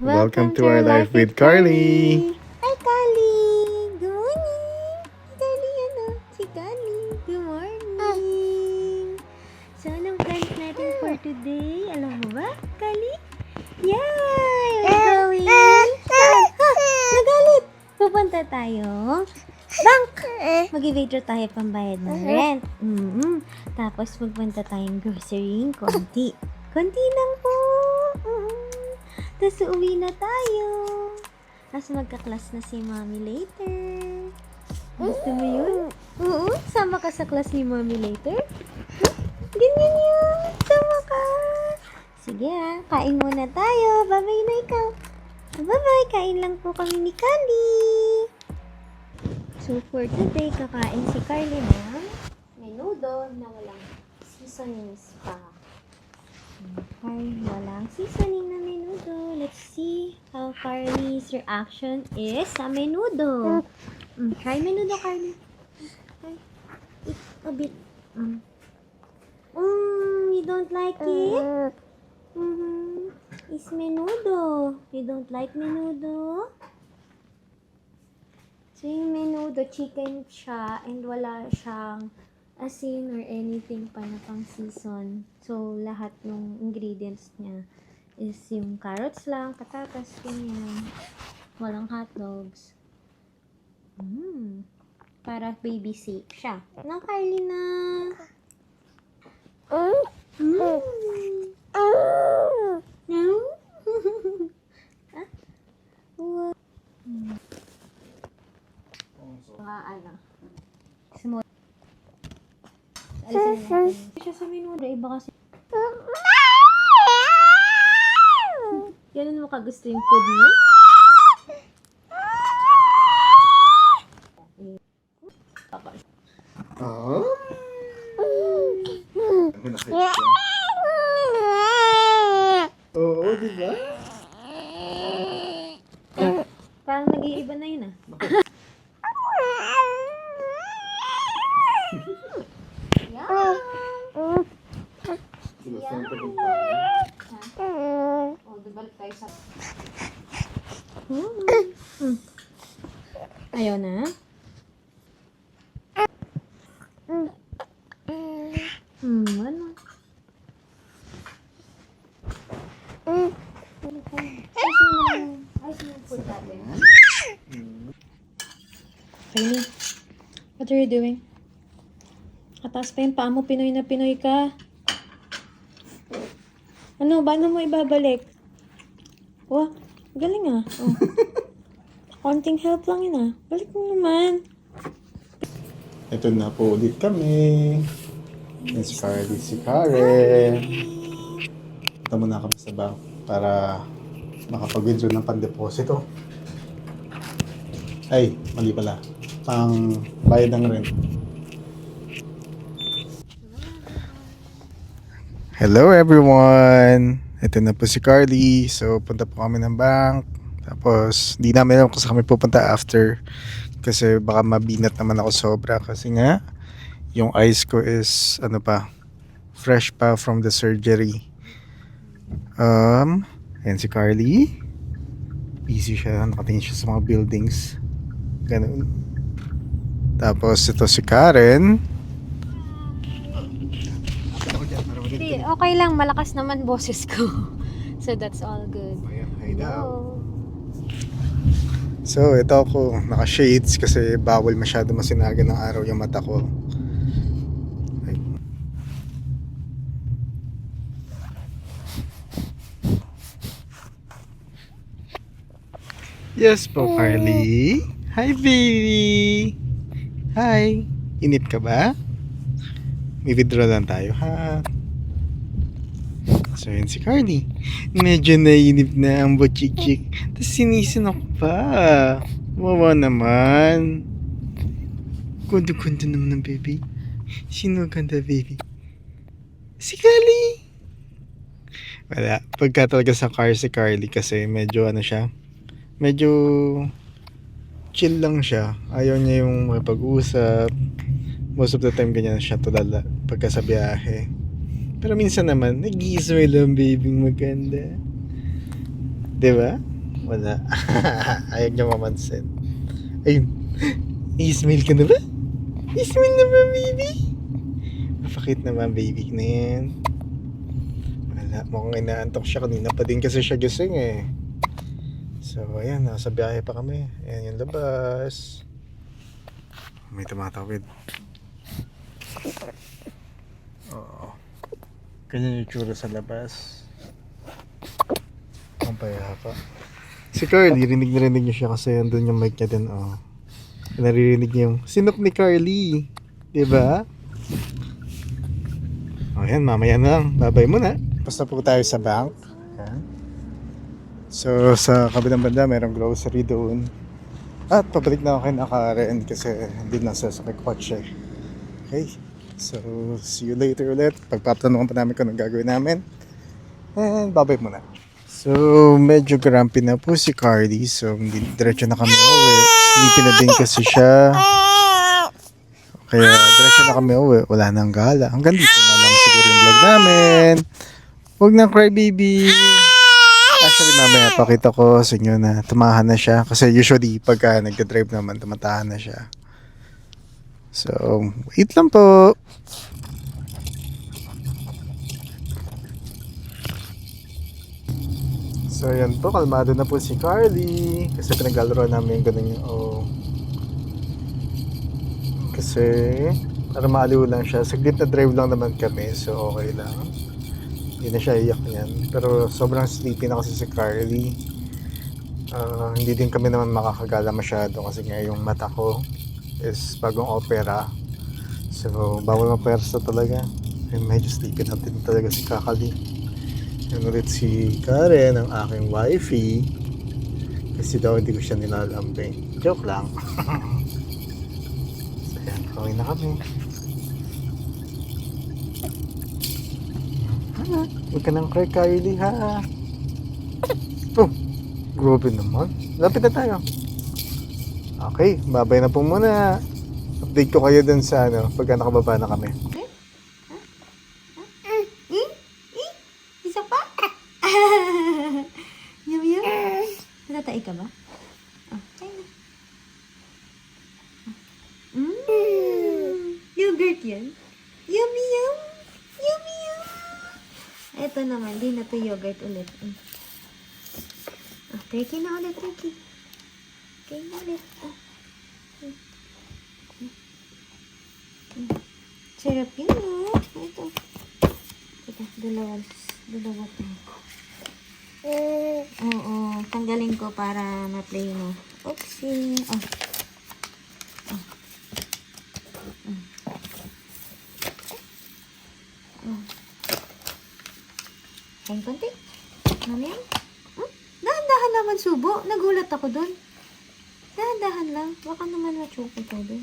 Welcome to our life with Carly. Hi, Carly! Good morning! Si Carly, Si Carly. Good morning! So, anong plans natin for today? Alam mo ba, Carly? Yay! We're going... Saan? Nagalit! Pupunta tayo. Bank! Mag-evade tayo pambayad ng rent. Tapos, magpunta tayong grocery. Konti. Konti lang po. Tapos, uuwi na tayo. Tapos, magka-class na si Mommy later. Gusto mo yun? Oo. Sama ka sa class ni Mommy later? Ganyan yun. Sama ka. Sige kain muna tayo. Bye-bye na ikaw. Bye-bye. Kain lang po kami ni Carly. So, for today, kakain si Carly ng menudo na walang seasonings pa. Okay, walang seasoning na menudo. Let's see how Carly's reaction is sa menudo. Try menudo, Carly. Okay. Eat a bit. You don't like it? It's menudo. You don't like menudo? So, yung menudo, chicken siya and wala siyang asin or anything pa na pang season. So, lahat ng ingredients niya is yung carrots lang, patatas, ganyan. Walang hotdogs. Para baby safe siya. No, Carly na? No? Small. Alisin na natin. Siya sa menudo, iba kasi. Ganun mo kagusto yung food mo? Oh? Oo, di ba? Parang nag-iiba na yun Balik tayo sa... Ayaw na? Ano? Ayos mo yung food natin. Kylie, what are you doing? Kataas pa yung paa mo, Pinoy na Pinoy ka. Ano, paano mo ibabalik? Wah, galing Oh. Konting help lang yun Balik mo naman. Ito na po ulit kami. Yan si Carly, si Karen. Punta muna kami sa bank para makapag-withdraw ng pan-deposito. Ay, mali pala. Pang bayad ng rent. Hello everyone! Ito na po si Carly. So, punta po kami ng bank. Tapos, di namin alam kung saan kami pupunta after. Kasi baka mabinat naman ako sobra. Kasi nga, yung eyes ko is, fresh pa from the surgery. Ayan si Carly. Busy siya. Nakatingin siya sa mga buildings. Ganun. Tapos, ito si Karen. Okay lang, malakas naman boses ko. So that's all good. So, ito ako, naka-shades kasi bawal masyado masinaga ng araw yung mata ko. Ay. Yes po, Carly. Hi, baby. Hi. Inip ka ba? May withdraw lang tayo, ha? So, yun si Carly. Medyo nainip na ang butchik-chik. Tapos sinisinok pa. Wawa naman. Kundo-kundo naman ng baby. Sino ganda, baby? Si Carly. Wala. Pagka talaga sa car si Carly kasi medyo siya. Medyo chill lang siya. Ayaw niya yung makipag-usap. Most of the time ganyan siya tulala pagka sa biyahe. Pero minsan naman, nag-i-smile ang baby maganda. Diba? Wala. Ayaw niya mamansin. Ayun. I-smile ka na ba? I-smile na ba, baby? Mapakit naman, baby na yan. Wala. Mukhang inaantok siya. Kanina pa din kasi siya gising eh. So, ayan. Nasa biyahe pa kami. Ayan yung labas. May tumatawid. Oo. Ganyan yung tsura sa labas. Ang payapa. Si Carly, rinig niyo siya kasi andun yung mic niya din, oh. Naririnig niya yung sinok ni Carly. Diba? O yan, mamaya na lang. Babay muna. Basta po tayo sa bank. Ayan. So, sa kabilang banda, mayroong grocery doon. At pabalik na ako kay Karen kasi hindi na sa kotse. Okay. So, see you later ulit. Pagpaplanuhan pa namin kung anong gagawin namin. And babay muna. So, medyo grumpy na po si Carly. So, diretso na kami uwi. Sleepy na din kasi siya. Kaya, diretso na kami uwi. Wala nang gala. Hanggang dito na lang siguro yung vlog namin. Huwag nang cry, baby. Actually, mamaya pakita ko sa inyo na tumahan na siya. Kasi usually, pagka nagka-drive naman, tumatahan na siya. So, wait lang po. So, yan po. Kalmado na po si Carly. Kasi pinaglalaro namin yung ganun yung Kasi, para maaliw lang siya. Saglit na drive lang naman kami. So, okay lang. Hindi na siya iyak niyan. Pero sobrang sleepy na kasi si Carly. Hindi din kami naman makakagala masyado kasi nga yung mata ko is bagong opera. So, bawal mapersa talaga. And medyo sleepy na din talaga si Kakali. Yan ulit si Karen, ang aking wifey. Kasi daw hindi ko siya nilalambing. Joke lang. So, yan. Kawin na kami. Huwag ka nang cry, Kylie, ha? Oh, grabe naman. Lapit na tayo. Okay, babay na po muna. Update ko kayo dun sa pagka nakababa na kami. Isa pa? Yum yum. Natatay ka ba? Okay na. Yogurt yan. Yummy yum. Yummy yum. Ito naman, di na to yogurt ulit. Turkey na ulit, turkey. Okay na ulit. Sarap yun, oh. Ito. Ito, dalawa tayo. Oo, tanggalin ko para ma-play mo. Oopsie. Kain konti. Mamaya. Dahan-dahan naman subo. Nagulat ako dun. Dahan-dahan lang. Baka naman ma-choke ko dun.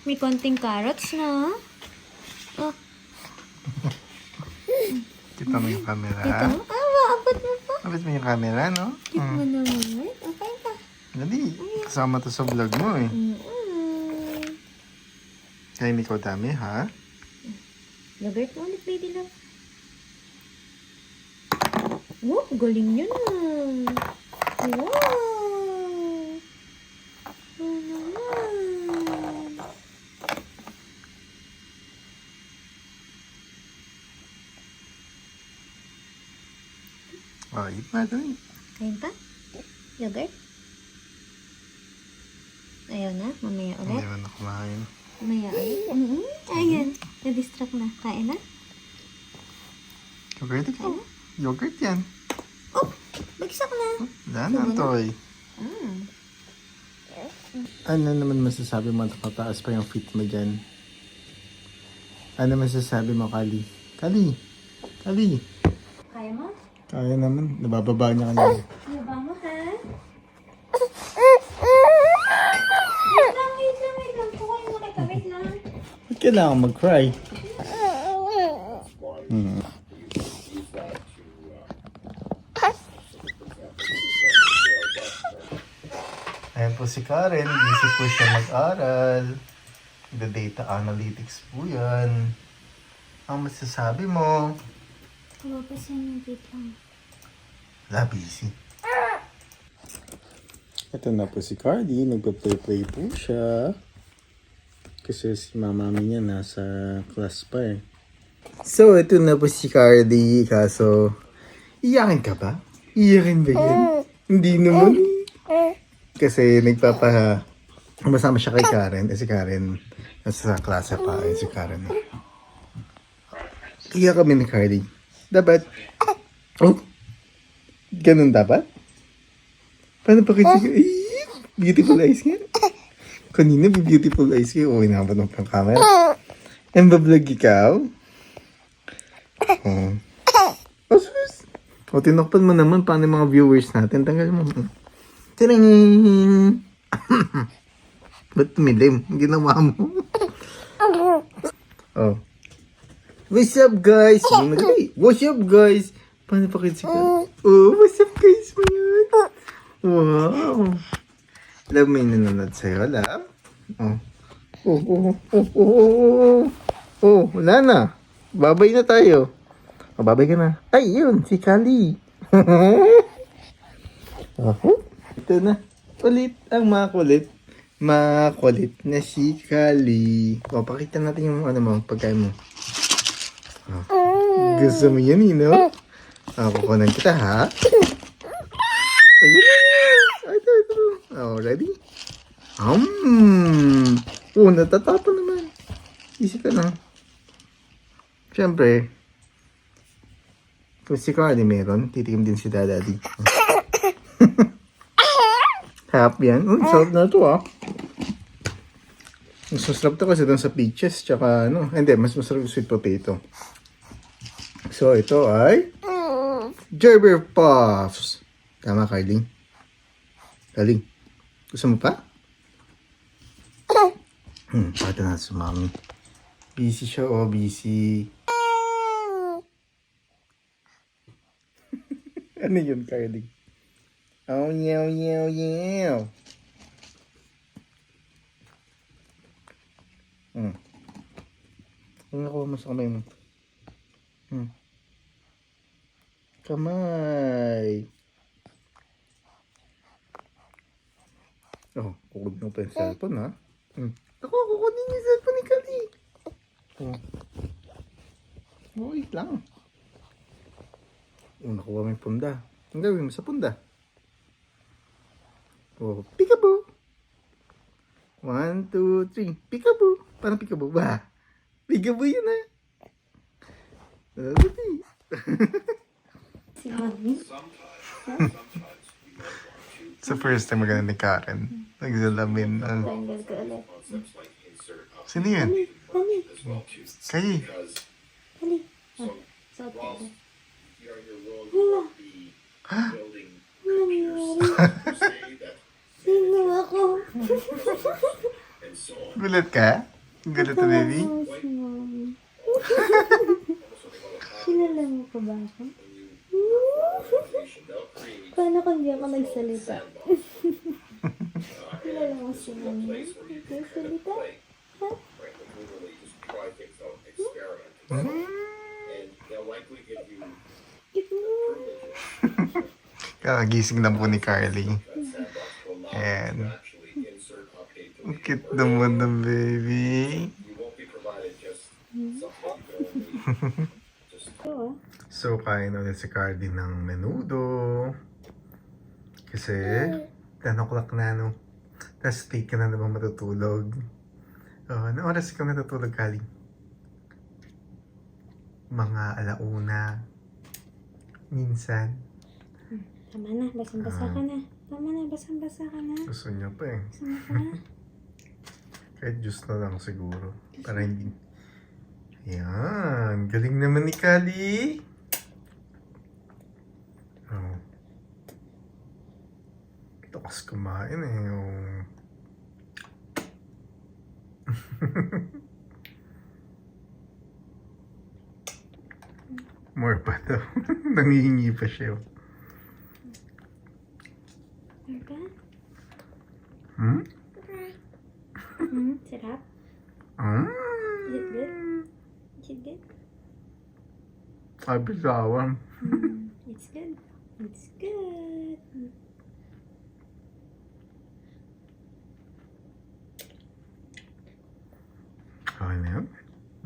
May konting carrots na. Oh. Kita mo yung camera. Kita mo? Maabot mo pa. Abit mo yung camera, no? Kita mo naman. Okay pa. Dali. Kasama to sa vlog mo eh. Kaya hindi ko dami, ha? Yogurt mo ulit, baby love. Wow, galing yun ah. Wow. Oh, naman. Oh, eat na ito eh. Kain pa? Yogurt? Ayaw na? Mamaya ulit? Hindi mo na kumain. Mamaya ulit? Ayan. Na-distract na. Kain na? Yogurt ito. Yogurt yan. Oh! Bagsak na. Wala na, toy. Ano naman masasabi mo? Nakataas pa yung feet mo dyan. Ano masasabi mo, Kali? Kali? Kali? Kaya mo? Kaya naman. Nabababa niya kanina. Ano ba mo, ha? Wait lang. Kukuha mo kita. Wait lang. Ba't kailangan mag-cry? Ayan po si Karen. Busy po siya mag-aral. The data analytics po yan. Ang masasabi mo? Lumabas yan yung wait lang. Wala, busy. Ito na po si Cardi. Nagpa-play po siya. Kasi si mama niya nasa class pa eh. So, ito na po si Cardi. Kaso, iyakin ka ba? Iyakin ba yan? Hindi naman. Kasi masama siya kay Karen. Si Karen, nasa klase pa. Si Karen. Iyak kami ni Cardi. Dapat. Oh. Ganun dapat? Paano pa kasi? Beautiful eyes nga. Kanina, beautiful eyes nga. Oh, inabot mo pa yung camera. And bablog ikaw? Oh. Oh, sus. O, tinokpan mo naman. Paano yung mga viewers natin? Tanggal mo. Tiring! Ba't tumilim? Ginawa mo. Oh. What's up, guys? What's up, guys? Paano pa kasi ka? Oh, what's up, guys? Wow. Love, may nanonood sa'yo, love. Oh. Oh, wala na. Babay na tayo. Oh, babay ka na. Ay, yun, si Kali. Ito na. Ulit ang makulit. Makulit na si Kali. O, pakita natin yung ano mo, pagkain mo. Oh. Gusto mo yan, no? Kukunan kita, ha? Ito. Oh, ready? Oh, natatapa naman. Easy ka lang. Siyempre, kung si Cardi meron, titikim din si Daddy. Happy yan. Sarap na ito, ah. Mas masarap to kasi doon sa peaches, tsaka ano, hindi, mas masarap yung sweet potato. So, ito ay Gerber Puffs. Tama, Carly? Carly, gusto mo pa? Pata na sa mami. Busy siya, oh, busy. Ano yun, Carly? Oh, yaw. Ano nakuha mo sa kamay mo? Kamay. Oh, kukunin mo pa yung cellphone, ha? Ako, kukunin yung cellphone ni Kali. Oh, wait lang. Oh, nakuha mo yung punda. Ang gawin mo sa punda? Oh, peekaboo. 1, 2, 3. Peekaboo. Parang peekaboo ba? Peekaboo yun, ha? Si Mami. Sa first time maganda ni Karen. Nagsalamin. Tanggal ko ulit. Sino yun? Dali. Kayi. Dali. Suot ka ulit. Wala. Ano nangyari? Sino ako? Gulat ka? Gulat na, baby? Si Mami. Kilala mo pa ba ako? Paano kung di ako nagsalita? Kilala mo si Mami? Nagsalita? Ha? Give mo. Kakagising lang po ni Carly. And ang cute naman ng baby. So, kain ulit si Cardi ng menudo. Kasi, 10 o'clock na, no? Tapos, late ka na naman matutulog. Anong oras ka natutulog, Kali? Mga alauna. Minsan. Tama na, basang-basa ka na. Tama na, basang-basa ka na. Gusto niya pa eh. Sama ka na. Kahit juice na lang siguro. Para hindi. Ayan. Galing naman ni Kali. Oh. Takas kumain eh. Oh. More pa daw. Nangihingi pa siya. Ano ba? Hmm? Sarap? Ah. Is it good? Is it good? Ay, bitawan. It's good. It's good. Okay na yan.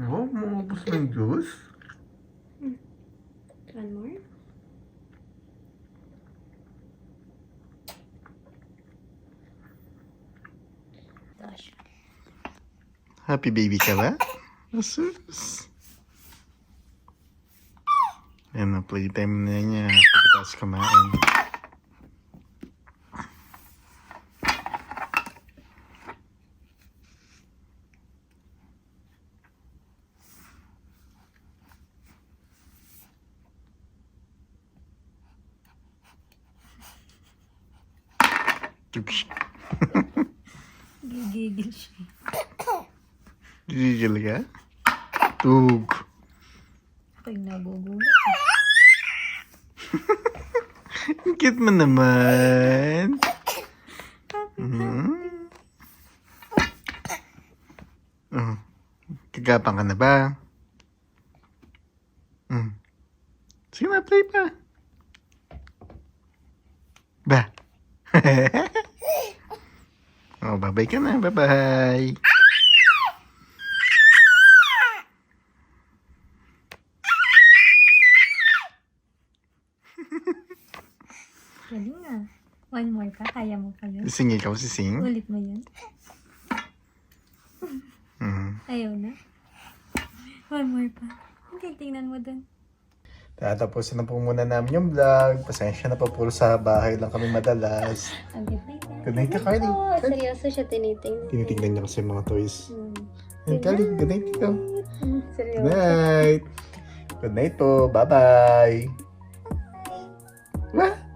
Wow, maubos na yung juice. One more. Gosh. Happy baby ka ba? Asus. Yan na, playtime na niya. Pagkatapos kumain. Gigigil siya. Gigil ka? Tug. Ako'y nagugulat. Ang cute mo naman. Oh. Kagapang ka na ba? Sige na, play pa. Ba? Oh, bye-bye ka na. Bye-bye. Galing nga. One more pa. Kaya mo pa yun. Sing ikaw, sising. Ulit mo yun. Ayaw na. One more pa. Okay, tingnan mo dun. Tatapusin na po muna namin yung vlog. Pasensya na po, puro sa bahay lang kami madalas. Okay, bye. Good night ka, Carly. Oo, seryoso siya tinitingnan. Tinitignan niya kasi yung mga toys. Hey, Good Carly, good night ikaw. Seryoso. Good night. Good night po. Bye-bye. Bye.